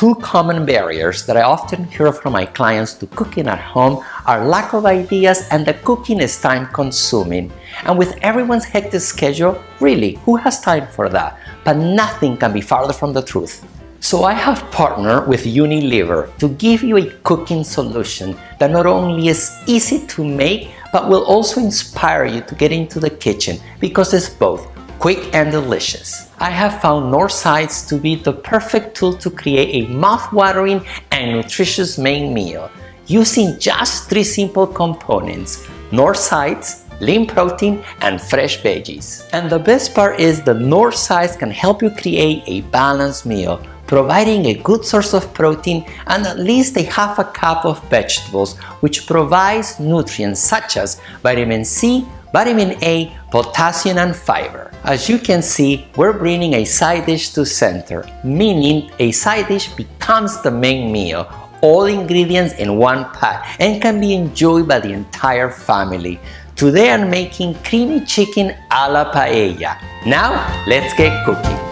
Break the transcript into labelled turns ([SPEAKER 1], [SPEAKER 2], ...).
[SPEAKER 1] two common barriers that I often hear from my clients to cooking at home are lack of ideas and that cooking is time consuming. And with everyone's hectic schedule, really, who has time for that? But nothing can be farther from the truth. So I have partnered with Unilever to give you a cooking solution that not only is easy to make, but will also inspire you to get into the kitchen because it's both quick and delicious. I have found Knorr sides to be the perfect tool to create a mouth-watering and nutritious main meal using just 3 simple components: Knorr sides, lean protein, and fresh veggies. And the best part is the Knorr sides can help you create a balanced meal, providing a good source of protein and at least a half a cup of vegetables, which provides nutrients such as vitamin C, vitamin A, potassium, and fiber. As you can see, we're bringing a side dish to center, meaning a side dish becomes the main meal, all ingredients in one pot, and can be enjoyed by the entire family. Today I'm making creamy chicken a la paella. Now, let's get cooking.